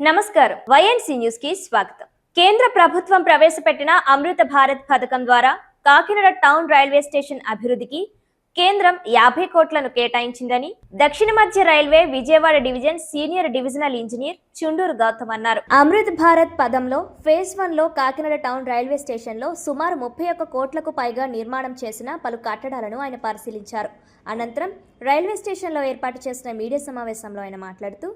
నమస్కారం. YNC news కి స్వాగతం. కేంద్ర ప్రభుత్వం ప్రవేశపెట్టిన అమృత భారత్ పథకం ద్వారా కాకినాడ టౌన్ రైల్వే స్టేషన్ అభివృద్ధికి కేంద్రం 50 కోట్లను కేటాయించిందని దక్షిణ మధ్య railway Vijayawada division senior divisional engineer Chunduru Gautam అన్నారు. అమృత్ భారత్ పథంలో ఫేజ్ 1 లో కాకినాడ టౌన్ రైల్వే స్టేషన్ లో సుమారు 31 కోట్లకు పైగా నిర్మాణం చేసిన పలు కట్టడాలను ఆయన పరిశీలించారు. అనంతరం రైల్వే స్టేషన్ లో ఏర్పాటు చేసిన మీడియా సమావేశంలో ఆయన మాట్లాడుతూ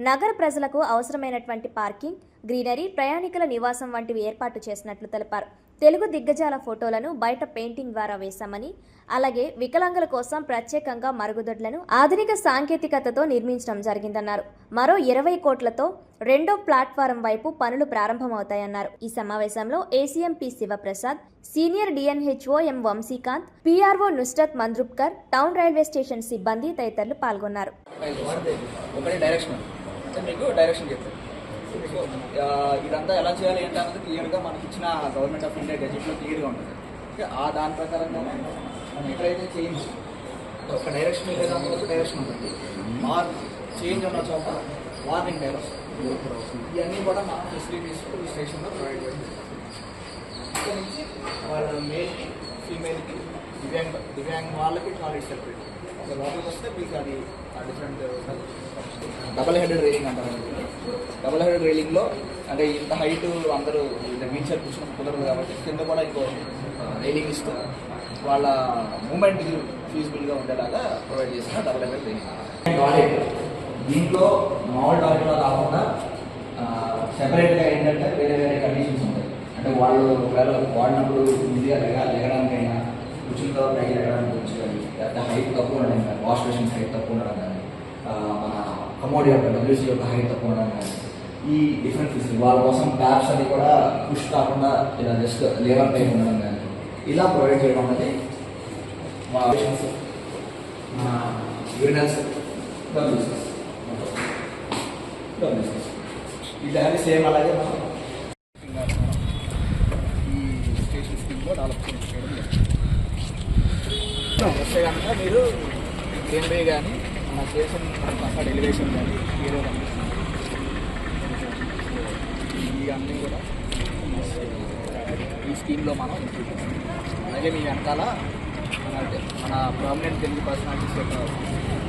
నగర ప్రజలకు అవసరమైనటువంటి పార్కింగ్, గ్రీనరీ, ప్రయాణికుల నివాసం వంటివి ఏర్పాటు చేసినట్లు తెలిపారు. తెలుగు దిగ్గజాల ఫోటోలను బయట పెయింటింగ్ ద్వారా వేశామని, అలాగే వికలాంగుల కోసం ప్రత్యేకంగా మరుగుదొడ్లను ఆధునిక సాంకేతికతతో నిర్మించడం జరిగిందన్నారు. మరో 20 కోట్లతో రెండో ప్లాట్ఫారం వైపు పనులు ప్రారంభమవుతాయన్నారు. ఈ సమావేశంలో ACM P Sivaprasad, senior DNHO M Vamsikanth, PRO Nusrat Mandrubkar, town railway station సిబ్బంది తదితరులు పాల్గొన్నారు. ఇదంతా ఎలా చేయాలి ఏంటన్నది క్లియర్గా మనకి ఇచ్చిన గవర్నమెంట్ ఆఫ్ ఇండియా గెజెట్లో క్లియర్గా ఉంటుంది. దాని ప్రకారంగా మనం ఎక్కడైతే చేంజ్ ఒక డైరెక్షన్ లేదా ఒక డైరెక్షన్ ఉంటుంది, చేంజ్ ఉన్న చోట వార్నింగ్ డైరెక్షన్, ఇవన్నీ కూడా మనం ఫెసిలిటీస్ ఈ స్టేషన్లో ప్రొవైడ్ చేస్తాం. ఇక్కడ నుంచి వాళ్ళ మేల్కి, ఫీమేల్కి, దివ్యాంగ వాళ్ళకి టాయిలెట్ సెపరేట్. లోపలికి వస్తే మీకు అది డిఫరెంట్ డబల్ హెడెడ్ రైలింగ్ అంటారు. డబల్ హెడెడ్ రైలింగ్లో అంటే ఇంత హైట్ అందరూ వీల్ చైర్ కూర్చొని కుదరదు కాబట్టి కింద కూడా ఇంకో రైలింగ్ ఇస్తూ వాళ్ళ మూమెంట్ ఫీజిబుల్గా ఉండేలాగా ప్రొవైడ్ చేసిన డబల్ హెడెడ్ రైలింగ్. టాయిలెట్ దీంట్లో మామూలు టాయిలెట్లో కాకుండా సెపరేట్గా ఏంటంటే వేరే వేరే కండిషన్స్ ఉంటాయి. అంటే వాళ్ళు ఒకవేళ వాడినప్పుడు ఈజీగా లెగడానికైనా, కూర్చున్న తర్వాత పైకి లెగడానికి వచ్చి కానీ, లేకపోతే హైట్ తక్కువ ఉండడం కానీ, వాష్ బేసిన్ హైట్ తక్కువ ఉండడం కానీ, మన కమోడ్ యొక్క డబ్ల్యూసీ యొక్క హైట్ తక్కువ ఉండడం కానీ, ఈ డిఫరెంట్ ఫీచర్స్ వాళ్ళ కోసం ట్యాప్స్ అది కూడా పుష్ కాకుండా ఇలా జస్ట్ లేవర్ టైప్ ఉండడం కానీ ఇలా ప్రొవైడ్ చేయడం అనేది మా ఆప్షన్స్, మా యూనిట్స్, డబ్ల్యూసీస్ ఇది అది సేమ్. అలాగే మనం ఈ స్టేషన్ స్కీమ్లో డెవలప్ చేయడం వస్తే కనుక మీరు గ్రీనరీ కానీ మన స్టేషన్ అక్కడ ఎలివేషన్ కానీ హీరో కనిపిస్తుంది. ఇవన్నీ కూడా ఈ స్కీమ్లో మనం ఇంక్లూడ్ చేస్తాం. అలాగే మీ వెనకాల మన పర్మనెంట్ తెలుగు పర్సనాలిటీస్ యొక్క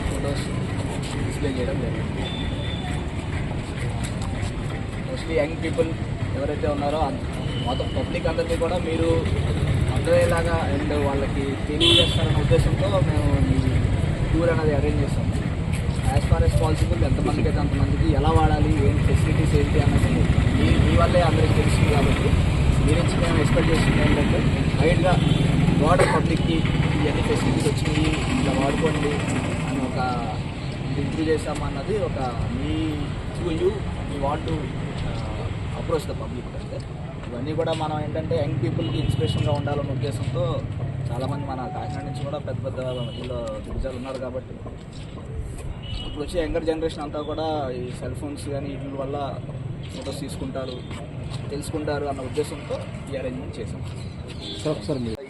ఫొటోస్ డిస్ప్లే చేయడం జరిగింది. మోస్ట్లీ యంగ్ పీపుల్ ఎవరైతే ఉన్నారో మొత్తం పబ్లిక్ అందరినీ కూడా మీరు అర్థమయ్యేలాగా అండ్ వాళ్ళకి తెలియజేస్తారనే ఉద్దేశంతో మేము ఈ టూర్ అనేది అరేంజ్ చేస్తాము. యాజ్ ఫార్ యాజ్ పాసిబుల్ ఎంతమందికి అయితే అంతమందికి ఎలా వాడాలి, ఏంటి ఫెసిలిటీస్ ఏంటి అన్నది మీ వల్లే అందరికీ తెలుస్తుంది. కాబట్టి మీ నుంచి మేము ఎక్స్పెక్ట్ చేస్తుంది ఏంటంటే బయటగా వాటర్ పబ్లిక్కి ఇవన్నీ ఫెసిలిటీస్ వచ్చింది, ఇలా వాడుకోండి అని ఒక ఇంప్రూవ్ చేస్తాము అన్నది ఒక me want to approach the public. అంటే ఇవన్నీ కూడా మనం ఏంటంటే యంగ్ పీపుల్కి ఇన్స్పిరేషన్గా ఉండాలన్న ఉద్దేశంతో చాలామంది మన కాకినాడ నుంచి కూడా పెద్ద పెద్ద వీళ్ళు దిగ్గజాలు ఉన్నారు. కాబట్టి ఇప్పుడు వచ్చే యంగర్ జనరేషన్ అంతా కూడా ఈ సెల్ ఫోన్స్ కానీ వీటి వల్ల ఫొటోస్ తీసుకుంటారు, తెలుసుకుంటారు అన్న ఉద్దేశంతో ఈ అరేంజ్మెంట్ చేసాం.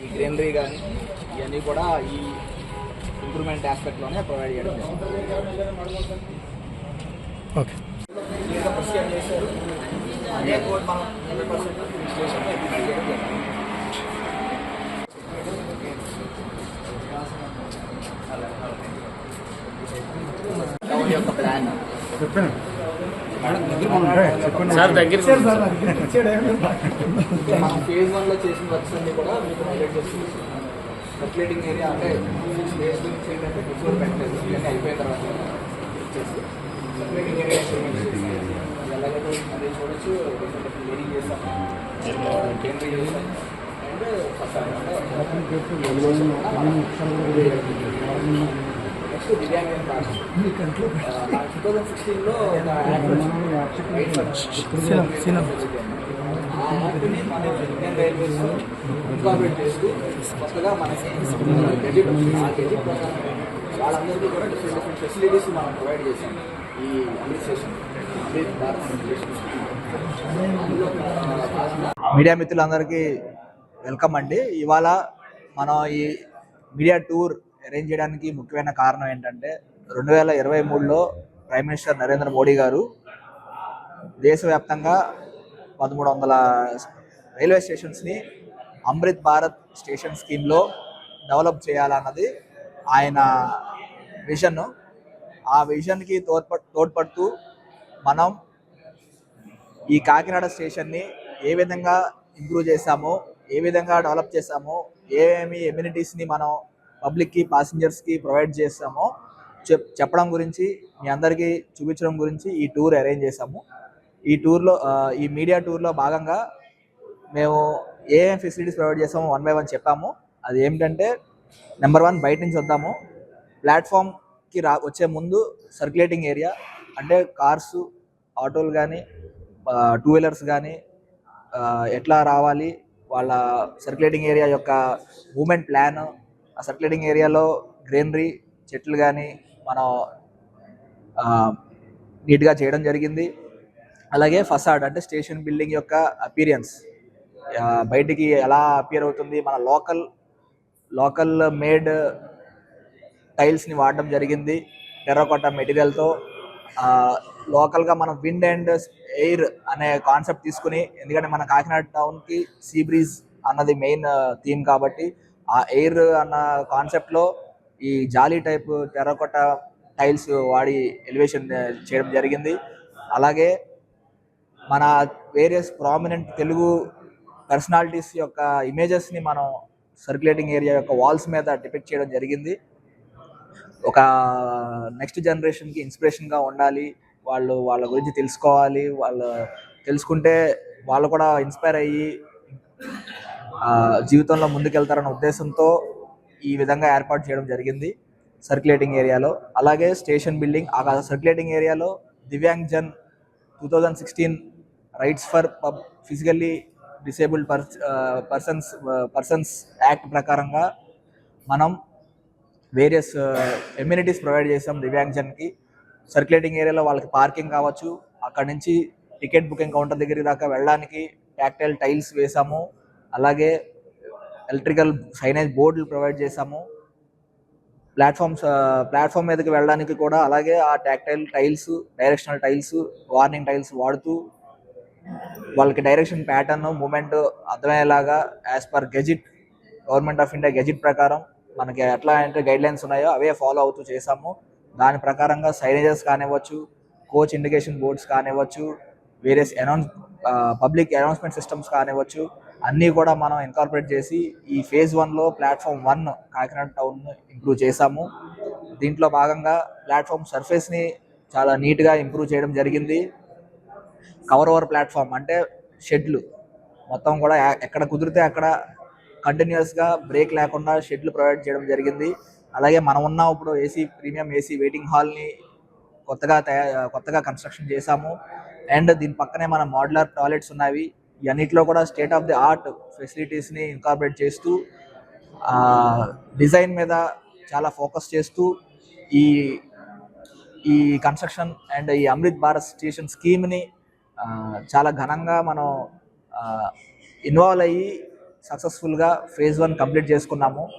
ఈ గ్రీనరీ కానీ ఇవన్నీ కూడా ఈ ఇంప్రూవ్మెంట్ ఆస్పెక్ట్లోనే ప్రొవైడ్ చేయడం చేస్తాం. ఓకే, ప్రిస్క్రైబ్ చేశారు. అదే కోడ్ మనం 100% స్టేషన్లో ఇంప్లిమెంట్ చేయడం జరిగింది. టౌన్ యొక్క ప్లాన్ మనం ఫేజ్ 1లో చేసిన వర్క్స్ అన్ని కూడా మీకు హైలైట్ చేస్తుంది. సర్క్యులేటింగ్ ఏరియా అంటే స్పేస్ గురించి ఏంటంటే బిఫోర్ పెట్టలేదు, ఇవన్నీ అయిపోయిన తర్వాత చేసి సర్క్యులేటింగ్ ఏరియా ఎలాగైతే అది చూడొచ్చు. లీడింగ్ చేస్తాం, కేంద్రీయ చేస్తాం అండ్ నెక్స్ట్ దివ్యాంగ ప్రాజెక్ట్ 2016లో ఆ యాక్ట్ని మన ఇండియన్ రైల్వేస్ ఇన్కార్పొరేట్ చేస్తూ కొత్తగా మనకి గెజిట్ వచ్చింది. ఆ గెజిట్ ప్రకారం వాళ్ళందరికీ కూడా డిఫరెంట్ ఫెసిలిటీస్ మనం ప్రొవైడ్ చేసాం. ఈ అడ్మినిస్ట్రేషన్ మీడియా మిత్రులందరికీ వెల్కమ్ అండి. ఇవాళ మనం ఈ మీడియా టూర్ అరేంజ్ చేయడానికి ముఖ్యమైన కారణం ఏంటంటే 2023లో ప్రైమ్ మినిస్టర్ నరేంద్ర మోడీ గారు దేశవ్యాప్తంగా 1300 రైల్వే స్టేషన్స్ని అమృత్ భారత్ స్టేషన్ స్కీమ్లో డెవలప్ చేయాలన్నది ఆయన విజన్. ఆ విజన్కి తోడ్పడుతూ మనం ఈ కాకినాడ స్టేషన్ని ఏ విధంగా ఇంప్రూవ్ చేశామో, ఏ విధంగా డెవలప్ చేశామో, ఏమేమి ఎమ్యూనిటీస్ని మనం పబ్లిక్కి, ప్యాసింజర్స్కి ప్రొవైడ్ చేస్తామో చెప్పడం గురించి, మీ అందరికీ చూపించడం గురించి ఈ టూర్ అరేంజ్ చేశాము. ఈ టూర్లో, ఈ మీడియా టూర్లో భాగంగా మేము ఏమేం ఫెసిలిటీస్ ప్రొవైడ్ చేస్తామో 1 by 1 చెప్పాము. అది ఏమిటంటే, నెంబర్ 1, బయట నుంచి వద్దాము. ప్లాట్ఫామ్కి వచ్చే ముందు సర్క్యులేటింగ్ ఏరియా, అంటే కార్సు, ఆటోలు కానీ, 2 వీలర్స్ కానీ ఎట్లా రావాలి, వాళ్ళ సర్క్యులేటింగ్ ఏరియా యొక్క మూమెంట్ ప్లాన్, ఆ సర్క్యులేటింగ్ ఏరియాలో గ్రీనరీ, చెట్లు కానీ మనం నీట్గా చేయడం జరిగింది. అలాగే ఫసాడ్, అంటే స్టేషన్ బిల్డింగ్ యొక్క అపీరియన్స్, బయటికి ఎలా అపియర్ అవుతుంది, మన లోకల్ మేడ్ టైల్స్ని వాడడం జరిగింది, టెర్రకోటా మెటీరియల్తో. లోకల్గా మనం విండ్ అండ్ ఎయిర్ అనే కాన్సెప్ట్ తీసుకుని, ఎందుకంటే మన కాకినాడ టౌన్కి సీ బ్రీజ్ అన్నది మెయిన్ థీమ్ కాబట్టి, ఆ ఎయిర్ అన్న కాన్సెప్ట్లో ఈ జాలీ టైప్ టెర్రకోటా టైల్స్ వాడి ఎలివేషన్ చేయడం జరిగింది. అలాగే మన వేరియస్ ప్రామినెంట్ తెలుగు పర్సనాలిటీస్ యొక్క ఇమేజెస్ని మనం సర్క్యులేటింగ్ ఏరియా యొక్క వాల్స్ మీద డిపిక్ట్ చేయడం జరిగింది. ఒక నెక్స్ట్ జనరేషన్కి ఇన్స్పిరేషన్గా ఉండాలి, వాళ్ళ గురించి తెలుసుకోవాలి, వాళ్ళు తెలుసుకుంటే వాళ్ళు కూడా ఇన్స్పైర్ అయ్యి జీవితంలో ముందుకెళ్తారన్న ఉద్దేశంతో ఈ విధంగా ఏర్పాటు చేయడం జరిగింది సర్క్యులేటింగ్ ఏరియాలో. అలాగే స్టేషన్ బిల్డింగ్, ఆ సర్క్యులేటింగ్ ఏరియాలో divyang Jan 2016 rights for physically disabled persons act ప్రకారంగా మనం వేరియస్ ఎమ్యూనిటీస్ ప్రొవైడ్ చేసాం దివ్యాంగ్ జన్కి. సర్క్యులేటింగ్ ఏరియాలో వాళ్ళకి పార్కింగ్ కావచ్చు, అక్కడి నుంచి టికెట్ బుకింగ్ కౌంటర్ దగ్గర దాకా వెళ్ళడానికి టాక్టైల్ టైల్స్ వేసాము. అలాగే ఎలక్ట్రికల్ సైనేజ్ బోర్డులు ప్రొవైడ్ చేసాము. ప్లాట్ఫామ్ మీదకి వెళ్ళడానికి కూడా అలాగే ఆ tactile tiles, directional tiles, warning tiles వాడుతూ వాళ్ళకి డైరెక్షన్ ప్యాటర్న్, మూమెంట్ అర్థమయ్యేలాగా as per gazette, government of India gazette ప్రకారం మనకి ఎట్లా అంటే గైడ్ లైన్స్ ఉన్నాయో అవే ఫాలో అవుతూ చేసాము. దాని ప్రకారంగా సైనేజెస్ కానివ్వచ్చు, కోచ్ ఇండికేషన్ బోర్డ్స్ కానివ్వచ్చు, వేరియస్ పబ్లిక్ అనౌన్స్మెంట్ సిస్టమ్స్ కానివ్వచ్చు, అన్నీ కూడా మనం ఇన్కార్పొరేట్ చేసి ఈ phase 1లో ప్లాట్ఫామ్ 1 కాకినాడ టౌన్ ఇంప్రూవ్ చేశాము. దీంట్లో భాగంగా ప్లాట్ఫామ్ సర్ఫేస్ని చాలా నీట్గా ఇంప్రూవ్ చేయడం జరిగింది. కవర్ ఓవర్ ప్లాట్ఫామ్, అంటే షెడ్లు మొత్తం కూడా ఎక్కడ కుదిరితే అక్కడ కంటిన్యూస్గా బ్రేక్ లేకుండా షెడ్లు ప్రొవైడ్ చేయడం జరిగింది. అలాగే మనం ఉన్న ఇప్పుడు ప్రీమియం ఏసీ వెయిటింగ్ హాల్ని కొత్తగా కన్స్ట్రక్షన్ చేశాము. అండ్ దీని పక్కనే మన మోడ్యులర్ టాయిలెట్స్ ఉన్నవి. ఇవన్నిట్లో కూడా స్టేట్ ఆఫ్ ది ఆర్ట్ ఫెసిలిటీస్ని ఇన్కార్పొరేట్ చేస్తూ, డిజైన్ మీద చాలా ఫోకస్ చేస్తూ ఈ కన్స్ట్రక్షన్ అండ్ ఈ అమృత్ భారత్ స్టేషన్ స్కీమ్ని చాలా ఘనంగా మనం ఇన్వాల్వ్ అయ్యి సక్సెస్ఫుల్గా phase 1 కంప్లీట్ చేసుకున్నాము.